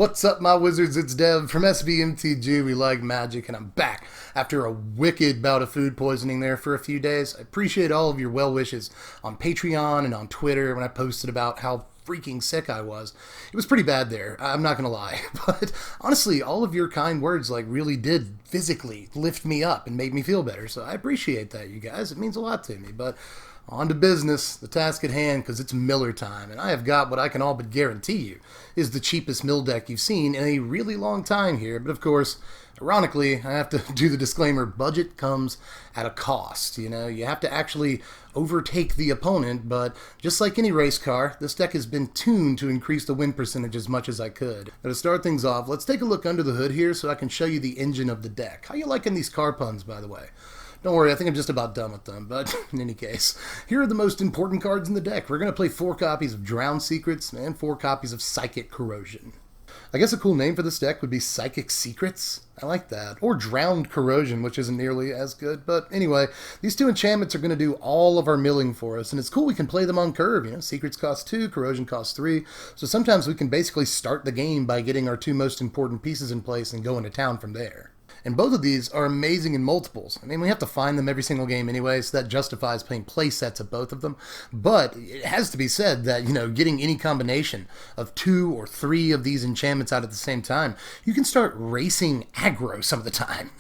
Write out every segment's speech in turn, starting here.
What's up, my wizards? It's Dev from Mtg. We like magic, and I'm back after a wicked bout of food poisoning there for a few days. I appreciate all of your well wishes on Patreon and on Twitter when I posted about how freaking sick I was. It was pretty bad there, I'm not gonna lie, but honestly, all of your kind words really did physically lift me up and make me feel better, so I appreciate that, you guys. It means a lot to me, but on to business, the task at hand, because it's Miller time, and I have got what I can all but guarantee you is the cheapest mill deck you've seen in a really long time here. But of course, ironically, I have to do the disclaimer, budget comes at a cost. You have to actually overtake the opponent, but just like any race car, this deck has been tuned to increase the win percentage as much as I could. Now to start things off, let's take a look under the hood here so I can show you the engine of the deck. How you liking these car puns, by the way? Don't worry, I think I'm just about done with them, but in any case, here are the most important cards in the deck. We're going to play 4 copies of Drowned Secrets and 4 copies of Psychic Corrosion. I guess a cool name for this deck would be Psychic Secrets. I like that. Or Drowned Corrosion, which isn't nearly as good. But anyway, these 2 enchantments are going to do all of our milling for us, and it's cool we can play them on curve. Secrets cost 2, Corrosion costs 3, so sometimes we can basically start the game by getting our 2 most important pieces in place and go into town from there. And both of these are amazing in multiples. I mean, we have to find them every single game anyway, so that justifies playing play sets of both of them. But it has to be said that, getting any combination of 2 or 3 of these enchantments out at the same time, you can start racing aggro some of the time.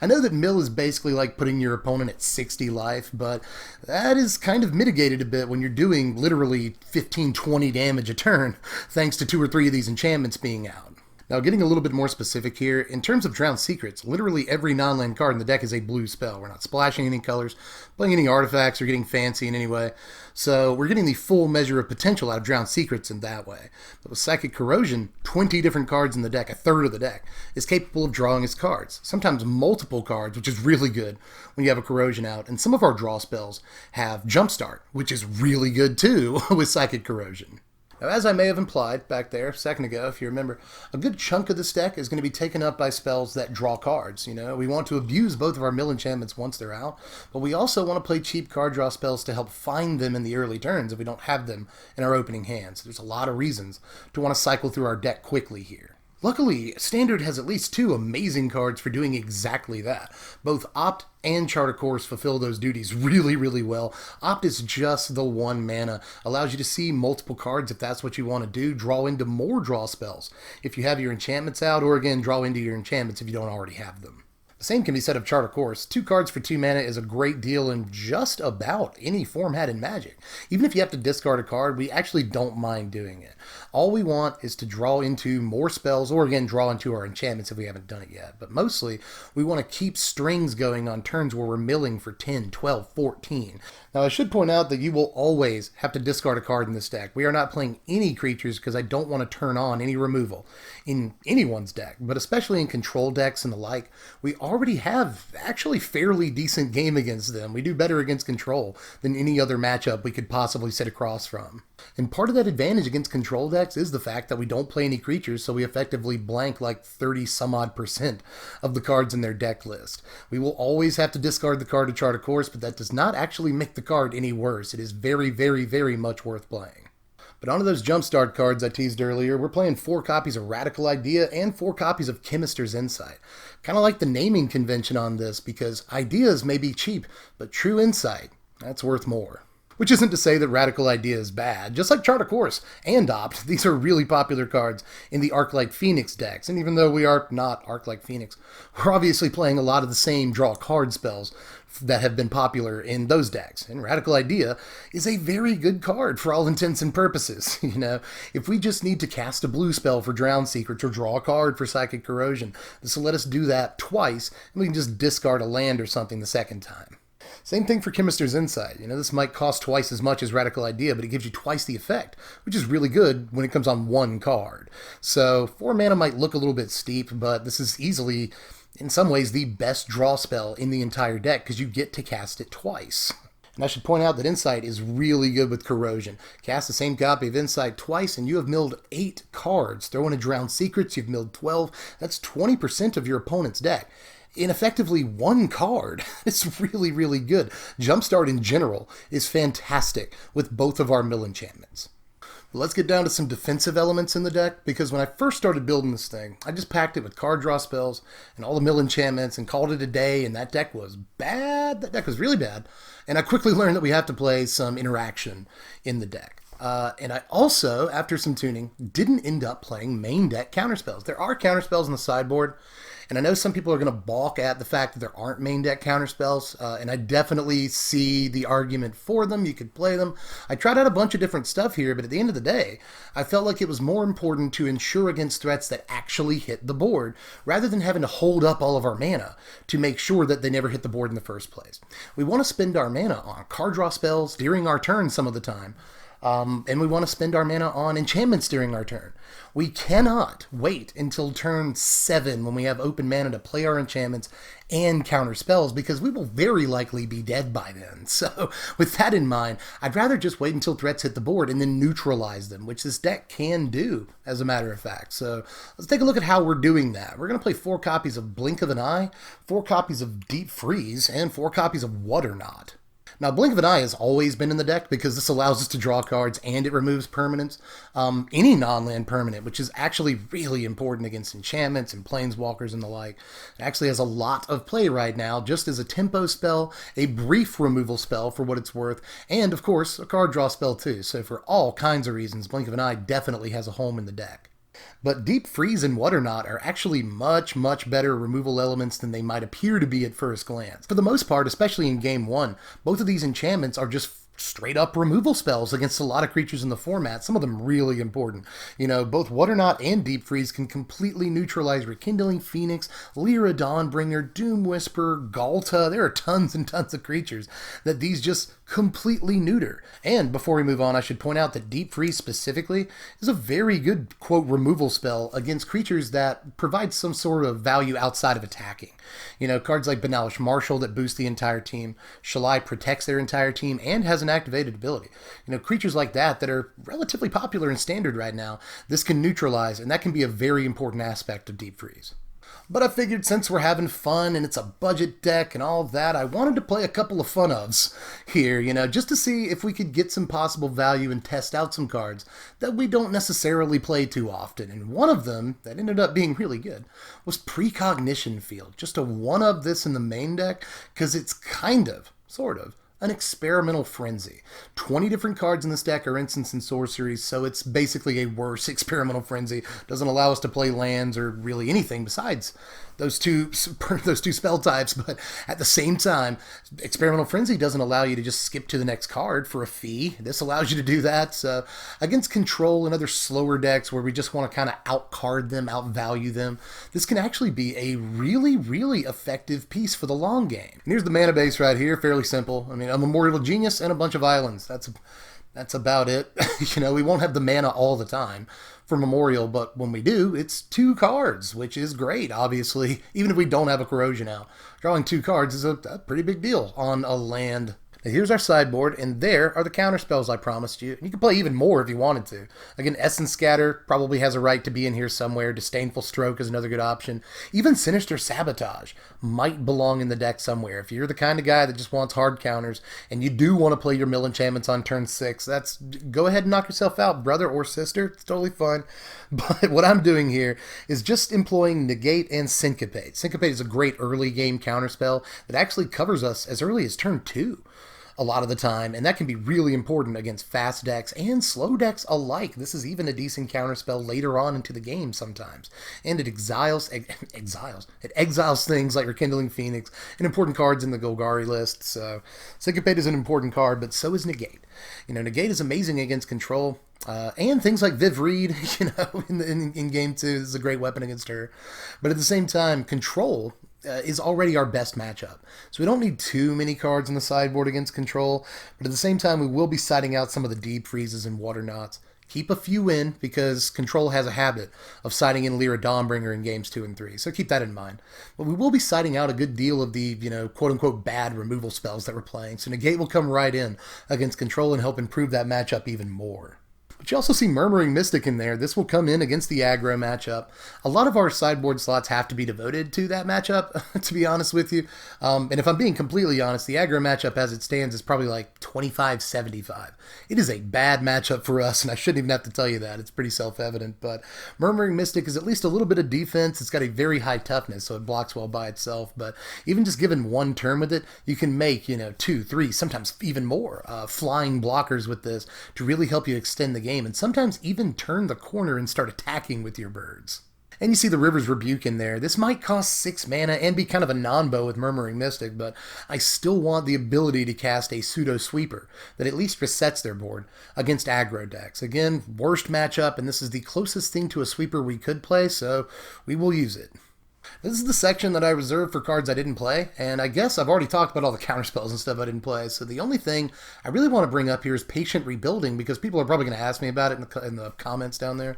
I know that mill is basically like putting your opponent at 60 life, but that is kind of mitigated a bit when you're doing literally 15-20 damage a turn, thanks to 2 or 3 of these enchantments being out. Now, getting a little bit more specific here, in terms of Drowned Secrets, literally every non-land card in the deck is a blue spell. We're not splashing any colors, playing any artifacts, or getting fancy in any way. So we're getting the full measure of potential out of Drowned Secrets in that way. But with Psychic Corrosion, 20 different cards in the deck, a third of the deck, is capable of drawing its cards. Sometimes multiple cards, which is really good when you have a Corrosion out. And some of our draw spells have Jumpstart, which is really good too with Psychic Corrosion. Now, as I may have implied back there a second ago, if you remember, a good chunk of this deck is going to be taken up by spells that draw cards. We want to abuse both of our mill enchantments once they're out, but we also want to play cheap card draw spells to help find them in the early turns if we don't have them in our opening hands. There's a lot of reasons to want to cycle through our deck quickly here. Luckily, Standard has at least 2 amazing cards for doing exactly that. Both Opt and Chart a Course fulfill those duties really, really well. Opt is just the 1 mana, allows you to see multiple cards if that's what you want to do, draw into more draw spells if you have your enchantments out, or again, draw into your enchantments if you don't already have them. The same can be said of Chart a Course. 2 cards for 2 mana is a great deal in just about any format in Magic. Even if you have to discard a card, we actually don't mind doing it. All we want is to draw into more spells, or again, draw into our enchantments if we haven't done it yet. But mostly, we want to keep strings going on turns where we're milling for 10, 12, 14. Now, I should point out that you will always have to discard a card in this deck. We are not playing any creatures because I don't want to turn on any removal in anyone's deck, but especially in control decks and the like, we already have actually fairly decent game against them. We do better against control than any other matchup we could possibly sit across from. And part of that advantage against control decks is the fact that we don't play any creatures, so we effectively blank like 30-some-odd% of the cards in their deck list. We will always have to discard the card to Chart a Course, but that does not actually make the card any worse. It is very, very, very much worth playing. But onto those Jumpstart cards I teased earlier, we're playing 4 copies of Radical Idea and 4 copies of Chemister's Insight. Kind of like the naming convention on this, because ideas may be cheap, but true insight, that's worth more. Which isn't to say that Radical Idea is bad. Just like Chart a Course and Opt, these are really popular cards in the Arc-like Phoenix decks. And even though we are not Arc-like Phoenix, we're obviously playing a lot of the same draw card spells that have been popular in those decks. And Radical Idea is a very good card for all intents and purposes. If we just need to cast a blue spell for Drowned Secrets or draw a card for Psychic Corrosion, this will let us do that twice, and we can just discard a land or something the second time. Same thing for Chemister's Insight. This might cost twice as much as Radical Idea, but it gives you twice the effect, which is really good when it comes on 1 card. So 4 mana might look a little bit steep, but this is easily, in some ways, the best draw spell in the entire deck because you get to cast it twice. And I should point out that Insight is really good with Corrosion. Cast the same copy of Insight twice and you have milled 8 cards. Throw in a Drowned Secrets, you've milled 12. That's 20% of your opponent's deck in effectively 1 card. It's really, really good. Jumpstart in general is fantastic with both of our mill enchantments. Let's get down to some defensive elements in the deck, because when I first started building this thing, I just packed it with card draw spells and all the mill enchantments and called it a day, and that deck was bad. That deck was really bad. And I quickly learned that we have to play some interaction in the deck. And I also, after some tuning, didn't end up playing main deck counterspells. There are counterspells on the sideboard, and I know some people are going to balk at the fact that there aren't main deck counterspells, and I definitely see the argument for them. You could play them. I tried out a bunch of different stuff here, but at the end of the day, I felt like it was more important to ensure against threats that actually hit the board, rather than having to hold up all of our mana to make sure that they never hit the board in the first place. We want to spend our mana on card draw spells during our turn some of the time, and we want to spend our mana on enchantments during our turn. We cannot wait until turn 7 when we have open mana to play our enchantments and counter spells, because we will very likely be dead by then. So with that in mind, I'd rather just wait until threats hit the board and then neutralize them, which this deck can do, as a matter of fact. So let's take a look at how we're doing that. We're going to play 4 copies of Blink of an Eye, 4 copies of Deep Freeze, and 4 copies of Waterknot. Now, Blink of an Eye has always been in the deck because this allows us to draw cards and it removes permanents. Any non-land permanent, which is actually really important against enchantments and planeswalkers and the like. It actually has a lot of play right now, just as a tempo spell, a brief removal spell for what it's worth, and of course, a card draw spell too. So for all kinds of reasons, Blink of an Eye definitely has a home in the deck. But Deep Freeze and Waterknot are actually much, much better removal elements than they might appear to be at first glance. For the most part, especially in Game 1, both of these enchantments are just straight up removal spells against a lot of creatures in the format, some of them really important. You know, both Waterknot and Deep Freeze can completely neutralize Rekindling Phoenix, Lyra Dawnbringer, Doom Whisper, Galta. There are tons and tons of creatures that these just completely neuter. And before we move on, I should point out that Deep Freeze specifically is a very good, quote, removal spell against creatures that provide some sort of value outside of attacking. You know, cards like Banalish Marshal that boost the entire team, Shalai protects their entire team and has an activated ability. You know, creatures like that are relatively popular in Standard right now, this can neutralize, and that can be a very important aspect of Deep Freeze. But I figured since we're having fun and it's a budget deck and all of that, I wanted to play a couple of fun ofs here, you know, just to see if we could get some possible value and test out some cards that we don't necessarily play too often. And one of them that ended up being really good was Precognition Field. Just a one of this in the main deck, because it's kind of, sort of, an experimental frenzy. 20 different cards in this deck are instants and sorceries, so it's basically a worse experimental frenzy. Doesn't allow us to play lands or really anything besides those two spell types, but at the same time, Experimental Frenzy doesn't allow you to just skip to the next card for a fee. This allows you to do that. So against Control and other slower decks where we just want to kind of outcard them, outvalue them, this can actually be a really, really effective piece for the long game. And here's the mana base right here, fairly simple. I mean, a Memorial Genius and a bunch of islands. That's about it. You know, we won't have the mana all the time for Memorial, but when we do, it's 2 cards, which is great, obviously, even if we don't have a Corrosion out. Drawing 2 cards is a pretty big deal on a land. Now here's our sideboard, and there are the counter spells I promised you. You can play even more if you wanted to. Again, Essence Scatter probably has a right to be in here somewhere. Disdainful Stroke is another good option. Even Sinister Sabotage might belong in the deck somewhere. If you're the kind of guy that just wants hard counters, and you do want to play your mill enchantments on turn 6, go ahead and knock yourself out, brother or sister. It's totally fine. But what I'm doing here is just employing Negate and Syncopate. Syncopate is a great early game counterspell that actually covers us as early as turn 2. A lot of the time, and that can be really important against fast decks and slow decks alike. This is even a decent counterspell later on into the game sometimes. And it exiles things like Rekindling Phoenix and important cards in the Golgari list. So Syncopate is an important card, but so is Negate. You know, Negate is amazing against Control. And things like Viv Reed, you know, in Game 2, this is a great weapon against her. But at the same time, Control is already our best matchup. So we don't need too many cards in the sideboard against Control, but at the same time, we will be siding out some of the Deep Freezes and Waterknots. Keep a few in, because Control has a habit of siding in Lyra Dawnbringer in games 2 and 3, so keep that in mind. But we will be siding out a good deal of the, you know, quote-unquote bad removal spells that we're playing, so Negate will come right in against Control and help improve that matchup even more. But you also see Murmuring Mystic in there. This will come in against the aggro matchup. A lot of our sideboard slots have to be devoted to that matchup, to be honest with you. And if I'm being completely honest, the aggro matchup as it stands is probably like 25-75. It is a bad matchup for us, and I shouldn't even have to tell you that. It's pretty self-evident. But Murmuring Mystic is at least a little bit of defense. It's got a very high toughness, so it blocks well by itself. But even just given one turn with it, you can make, 2, 3, sometimes even more flying blockers with this to really help you extend the game, and sometimes even turn the corner and start attacking with your birds. And you see the River's Rebuke in there. This might cost 6 mana and be kind of a non-bow with Murmuring Mystic, but I still want the ability to cast a pseudo sweeper that at least resets their board against aggro decks. Again, worst matchup, and this is the closest thing to a sweeper we could play, so we will use it. This is the section that I reserved for cards I didn't play, and I guess I've already talked about all the counterspells and stuff I didn't play, so the only thing I really want to bring up here is Patient Rebuilding, because people are probably going to ask me about it in the comments down there.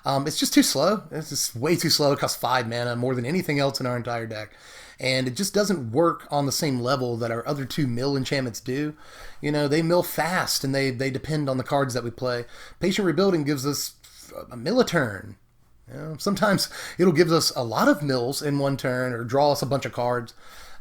It's just too slow. It's just way too slow. It costs 5 mana, more than anything else in our entire deck, and it just doesn't work on the same level that our other 2 mill enchantments do. They mill fast, and they depend on the cards that we play. Patient Rebuilding gives us a mill a turn. Sometimes it'll give us a lot of mills in one turn or draw us a bunch of cards.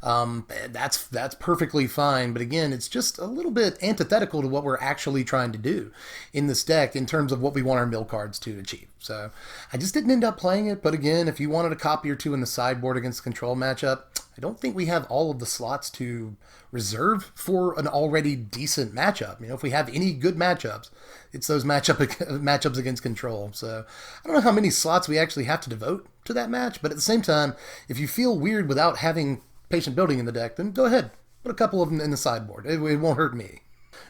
That's perfectly fine, but again, it's just a little bit antithetical to what we're actually trying to do in this deck in terms of what we want our mill cards to achieve. So I just didn't end up playing it, but again, if you wanted a copy or two in the sideboard against the control matchup, I don't think we have all of the slots to reserve for an already decent matchup. If we have any good matchups, it's those matchups against control. So I don't know how many slots we actually have to devote to that match, but at the same time, if you feel weird without having Patient Building in the deck, then go ahead, put a couple of them in the sideboard. It won't hurt me.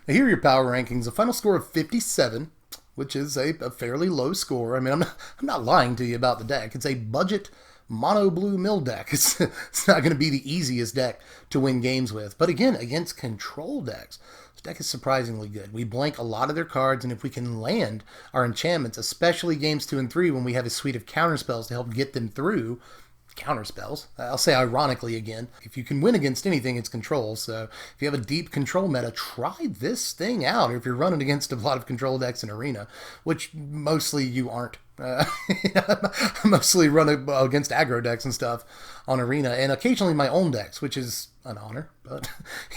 Now here are your power rankings. A final score of 57, which is a fairly low score. I mean, I'm not lying to you about the deck. It's a budget mono blue mill deck. It's not going to be the easiest deck to win games with. But again, against control decks, this deck is surprisingly good. We blank a lot of their cards, and if we can land our enchantments, especially games 2 and 3 when we have a suite of counterspells to help get them through, counterspells. I'll say ironically again, if you can win against anything, it's control. So if you have a deep control meta, try this thing out. Or if you're running against a lot of control decks in Arena, which mostly you aren't. I mostly run against aggro decks and stuff on Arena, and occasionally my own decks, which is an honor. But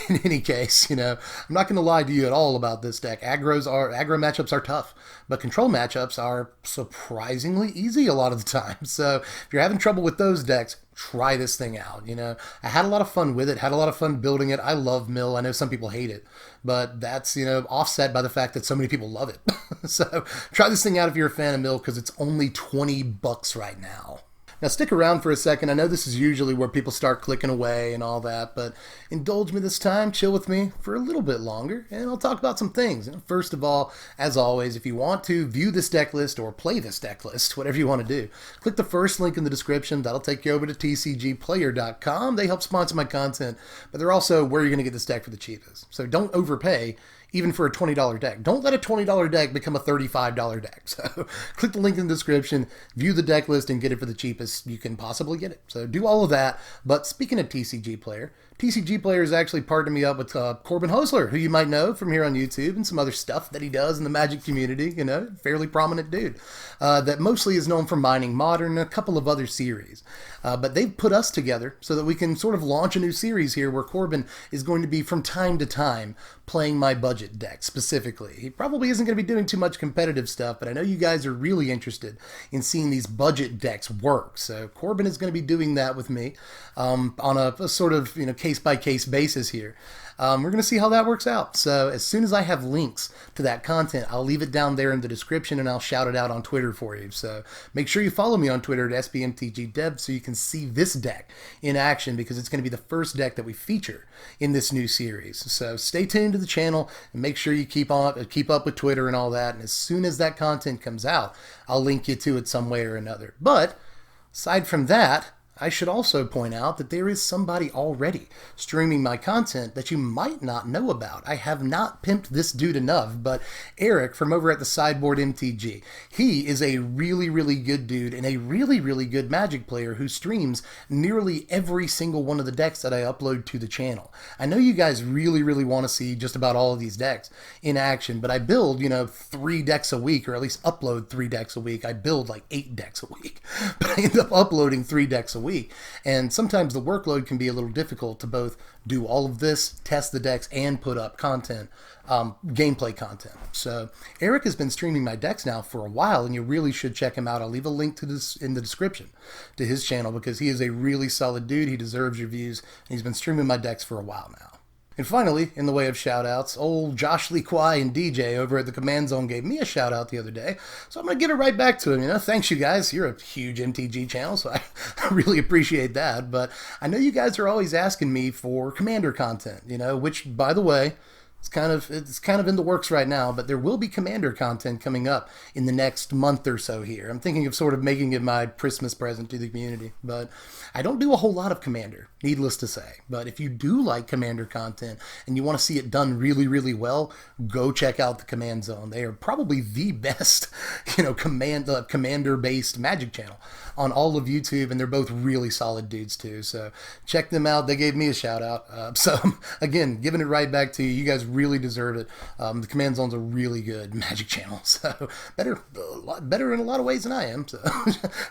in any case, I'm not going to lie to you at all about this deck. Aggro matchups are tough, but control matchups are surprisingly easy a lot of the time. So if you're having trouble with those decks, try this thing out. I had a lot of fun with it, had a lot of fun building it. I love mill. I know some people hate it, but that's, offset by the fact that so many people love it. So try this thing out if you're a fan of mill, because it's only $20 right now. Now stick around for a second. I know this is usually where people start clicking away and all that, but indulge me this time, chill with me for a little bit longer, and I'll talk about some things. First of all, as always, if you want to view this deck list or play this deck list, whatever you want to do, click the first link in the description. That'll take you over to tcgplayer.com. They help sponsor my content, but they're also where you're going to get this deck for the cheapest. So don't overpay even for a $20 deck. Don't let a $20 deck become a $35 deck. So click the link in the description, view the deck list, and get it for the cheapest you can possibly get it. So do all of that. But speaking of TCG Player has actually partnered me up with Corbin Hosler, who you might know from here on YouTube and some other stuff that he does in the Magic community. Fairly prominent dude that mostly is known for Mining Modern and a couple of other series. But they've put us together so that we can sort of launch a new series here where Corbin is going to be from time to time playing my budget deck specifically. He probably isn't going to be doing too much competitive stuff, but I know you guys are really interested in seeing these budget decks work. So Corbin is going to be doing that with me on a sort of case-by-case basis here. We're going to see how that works out. So as soon as I have links to that content, I'll leave it down there in the description, and I'll shout it out on Twitter for you. So make sure you follow me on Twitter at SBMTGDev so you can see this deck in action, because it's going to be the first deck that we feature in this new series. So stay tuned to the channel and make sure you keep up with Twitter and all that. And as soon as that content comes out, I'll link you to it some way or another. But aside from that, I should also point out that there is somebody already streaming my content that you might not know about. I have not pimped this dude enough, but Eric from over at the Sideboard MTG, he is a really, really good dude and a really, really good Magic player who streams nearly every single one of the decks that I upload to the channel. I know you guys really, really want to see just about all of these decks in action, but I build, 3 decks a week, or at least upload 3 decks a week. I build like 8 decks a week, but I end up uploading 3 decks a week, and sometimes the workload can be a little difficult to both do all of this, test the decks, and put up content, gameplay content. So Eric has been streaming my decks now for a while, and you really should check him out. I'll leave a link to this in the description to his channel because he is a really solid dude. He deserves your views, and he's been streaming my decks for a while now. And finally, in the way of shoutouts, old Josh Lee Kwai and DJ over at the Command Zone gave me a shout out the other day, so I'm going to give it right back to him. Thanks you guys. You're a huge MTG channel, so I really appreciate that. But I know you guys are always asking me for Commander content, which, by the way, it's kind of in the works right now, but there will be Commander content coming up in the next month or so here. I'm thinking of sort of making it my Christmas present to the community, but I don't do a whole lot of Commander, needless to say. But if you do like Commander content and you want to see it done really, really well, go check out the Command Zone. They are probably the best, Commander-based Magic channel on all of YouTube, and they're both really solid dudes too. So check them out. They gave me a shout out. So again, giving it right back to you. You guys really deserve it. The Command Zone's a really good Magic channel, so better in a lot of ways than I am. So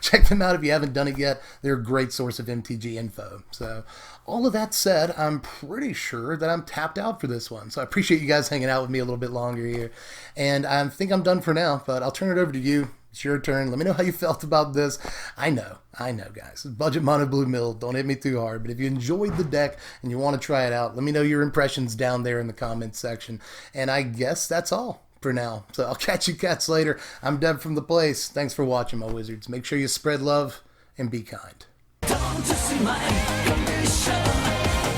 check them out if you haven't done it yet. They're a great source of MTG info. So all of that said, I'm pretty sure that I'm tapped out for this one. So I appreciate you guys hanging out with me a little bit longer here, and I think I'm done for now. But I'll turn it over to you. It's your turn. Let me know how you felt about this. I know, guys. Budget Mono Blue Mill. Don't hit me too hard. But if you enjoyed the deck and you want to try it out, let me know your impressions down there in the comments section. And I guess that's all for now. So I'll catch you cats later. I'm Deb from The Place. Thanks for watching, my wizards. Make sure you spread love and be kind. Don't you see my condition,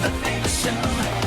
the nation?